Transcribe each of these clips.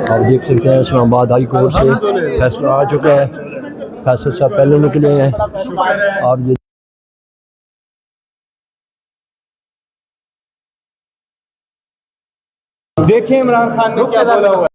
आप देख सकते हैं इस्लामाबाद हाई कोर्ट से फैसला आ चुका है। फैसला साहब पहले निकले हैं। आप ये देखें इमरान खान ने क्या बोला हुआ है।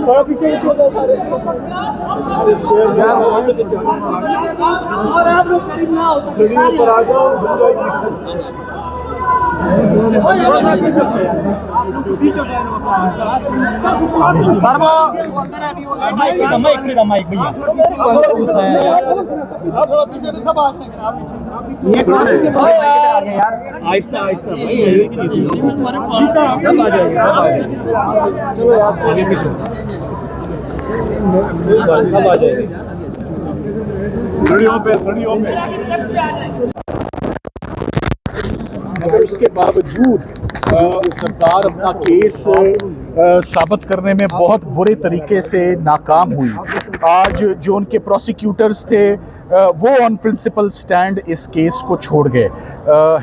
थोड़ा पीछे और आप लोग करीब ना हो ऊपर आ जाओ। सर वो अंदर है अभी वो माइक भैया थोड़ा पीछे सब ये कौन है यार आहिस्ता आहिस्ता भाई सब आ जाएंगे चलो यार आगे पीछे सब आ जाएंगे घड़ियों पे मगर उसके बावजूद सरकार अपना केस साबित करने में बहुत बुरे तरीके से नाकाम हुई। आज जो उनके प्रोसिक्यूटर्स थे वो ऑन प्रिंसिपल स्टैंड इस केस को छोड़ गए।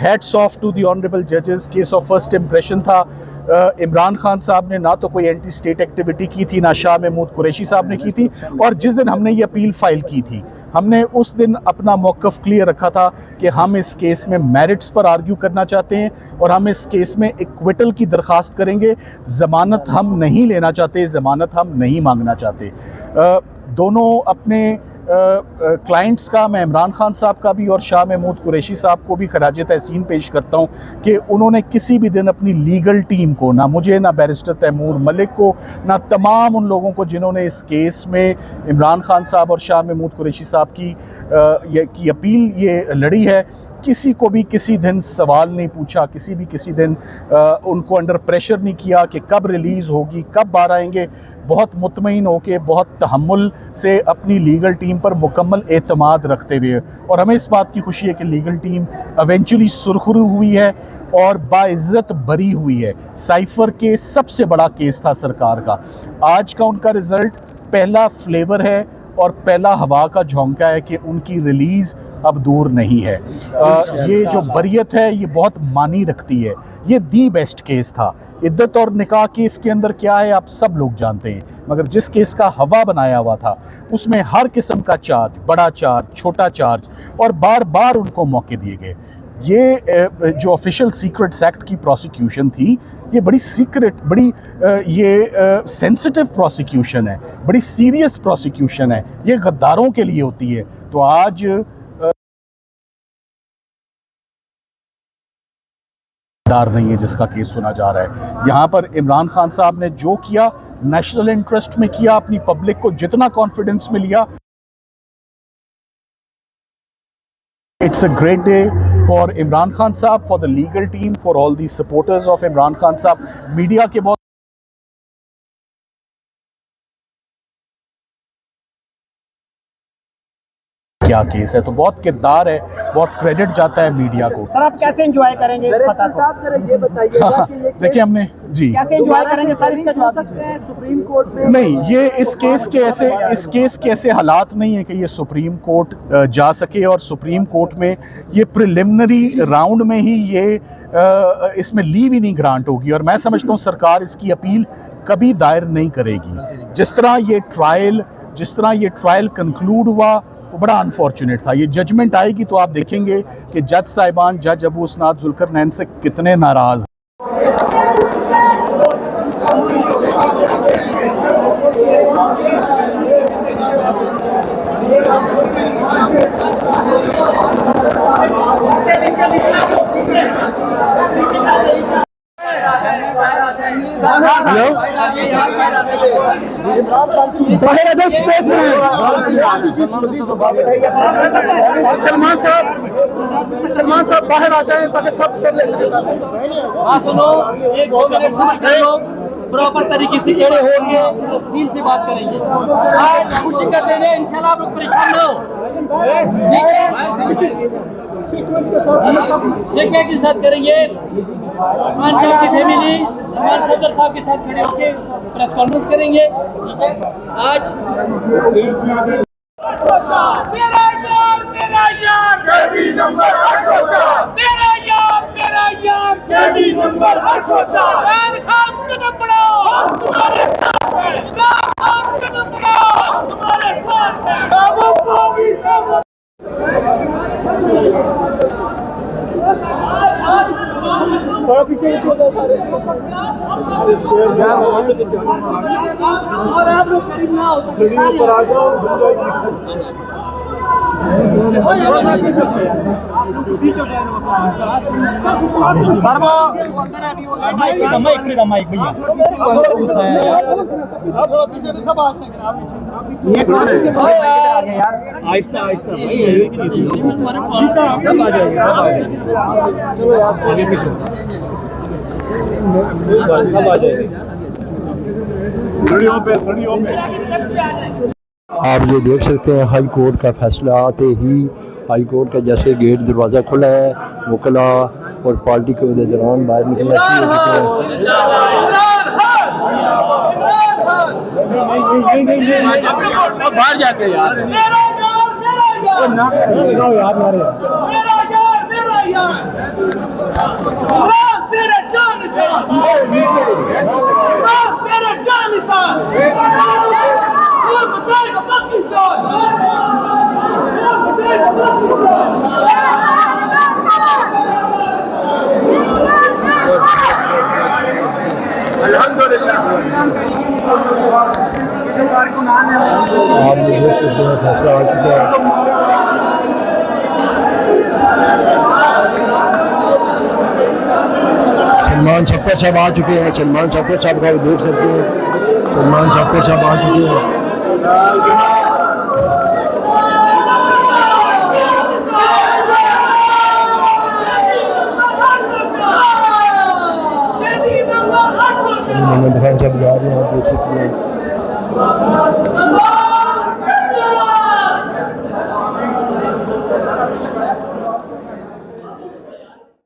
Hats off to the honourable जजेस। केस ऑफ फर्स्ट इम्प्रेशन था। इमरान खान साहब ने ना तो कोई एंटी स्टेट एक्टिविटी की थी, ना शाह महमूद कुरैशी साहब ने की थी। और जिस दिन हमने ये अपील फाइल की थी, हमने उस दिन अपना मौक़िफ़ क्लियर रखा था कि हम इस केस में मेरिट्स पर आर्ग्यू करना चाहते हैं और हम इस केस में इक्विटल की दरख्वास्त करेंगे। ज़मानत हम नहीं लेना चाहते, ज़मानत हम नहीं मांगना चाहते। दोनों अपने क्लाइंट्स का, मैं इमरान खान साहब का भी और शाह महमूद कुरैशी साहब को भी खराज तहसीन पेश करता हूँ कि उन्होंने किसी भी दिन अपनी लीगल टीम को, ना मुझे, ना बैरिस्टर तैमूर मलिक को, ना तमाम उन लोगों को जिन्होंने इस केस में इमरान खान साहब और शाह महमूद कुरैशी साहब की अपील ये लड़ी है, किसी को भी किसी दिन सवाल नहीं पूछा, किसी दिन उनको अंडर प्रेशर नहीं किया कि कब रिलीज़ होगी, कब बाहर आएंगे। बहुत मुतमईन होके, बहुत तहम्मुल से अपनी लीगल टीम पर मुकम्मल एतमाद रखते हुए, और हमें इस बात की खुशी है कि लीगल टीम एवेंचुअली सुरखरू हुई है और बाइज़्ज़त बरी हुई है। साइफ़र के सबसे बड़ा केस था सरकार का। आज का उनका रिज़ल्ट पहला फ्लेवर है और पहला हवा का झोंका है कि उनकी रिलीज़ अब दूर नहीं है। ये जो बरियत है ये बहुत मानी रखती है। ये दी बेस्ट केस था। इद्दत और निकाह केस के अंदर क्या है आप सब लोग जानते हैं, मगर जिस केस का हवा बनाया हुआ था उसमें हर किस्म का चार्ज, बड़ा चार्ज, छोटा चार्ज, और बार बार उनको मौके दिए गए। ये जो ऑफिशियल सीक्रेट्स एक्ट की प्रोसिक्यूशन थी, ये बड़ी सीक्रेट, बड़ी सेंसिटिव प्रोसिक्यूशन है, बड़ी सीरियस प्रोसिक्यूशन है। ये गद्दारों के लिए होती है। तो आज दार नहीं है जिसका केस सुना जा रहा है। यहाँ पर इमरान खान साहब ने जो किया नेशनल इंटरेस्ट में किया, अपनी पब्लिक को जितना कॉन्फिडेंस में लिया। It's a great day for Imran Khan sahab, for the legal team, for all the supporters of Imran Khan sahab. Media के बहुत क्या केस है। तो बहुत किरदार है, बहुत क्रेडिट जाता है मीडिया को। सर आप कैसे एंजॉय करेंगे इस फतह को? ये बताइएगा कि ये देखिए हमने जी कैसे एंजॉय करेंगे सर, इसका जवाब दीजिए। सुप्रीम कोर्ट में नहीं, ये इस केस के ऐसे हालात नहीं है कि ये सुप्रीम कोर्ट जा सके, और सुप्रीम कोर्ट में ये प्रिलिमिनरी राउंड में ही ये इसमें लीव ही नहीं ग्रांट होगी, और मैं समझता हूँ सरकार इसकी अपील कभी दायर नहीं करेगी। जिस तरह ये ट्रायल कंक्लूड हुआ वो बड़ा अनफॉर्चुनेट था। ये जजमेंट आएगी तो आप देखेंगे कि जज साहिबान, जज अबू उसनाद जुल्करनैन से कितने नाराज। सलमान साहब बाहर आ जाएं ताकि सब ले सके। हाँ सुनो, एक 2 मिनट समझ कर लो, प्रॉपर तरीके से खड़े होंगे, तफसील से बात करेंगे। आज खुशी का दिन है, इंशाल्लाह आप लोग परेशान ना हो। सीक्वेंस के साथ करेंगे। सलमान साहब की फैमिली सलमान सदर साहब के साथ खड़े होकर प्रेस कॉन्फ्रेंस करेंगे। ठीक है, आज तेरा यार कैदी नंबर 804, तेरा यार कैदी नंबर 804, इमरान खान कदम बढ़ाओ, हम तुम्हारे साथ हैं, इमरान खान कदम बढ़ाओ, हम तुम्हारे साथ हैं। थोड़ा पीछे छोड़ो सारे और आप लोग करीब ना हो ऊपर आ जाओ। सर वो अंदर है, अभी वो माइक भैया। सब ये कौन है यार? आहिस्ता आहिस्ता सब आ जाएंगे, सब आ जाएंगे। चलो यार आगे पीछे सब आ जाएंगे। आप जो देख सकते हैं हाई कोर्ट का फैसला आते ही हाई कोर्ट का जैसे गेट दरवाज़ा खुला है, वकला और पार्टी के दौरान बाहर निकलना चाहिए। बाहर जाके यार ना करें यार मारे तेरा जान निशान, तेरा जान निशान, कौन बचाएगा पाकिस्तान, कौन बचाएगा पाकिस्तान। अल्हम्दुलिल्लाह आप जो देख सकते हैं फैसला आ चुका है। सलमान छप्पर साहब आ चुके हैं। सलमान छप्पर साहब का देख सकते हैं। सलमान छप्पर साहब आ चुके हैं। मोहम्मद खान साहब जा रहे हैं, आप देख सकते हैं।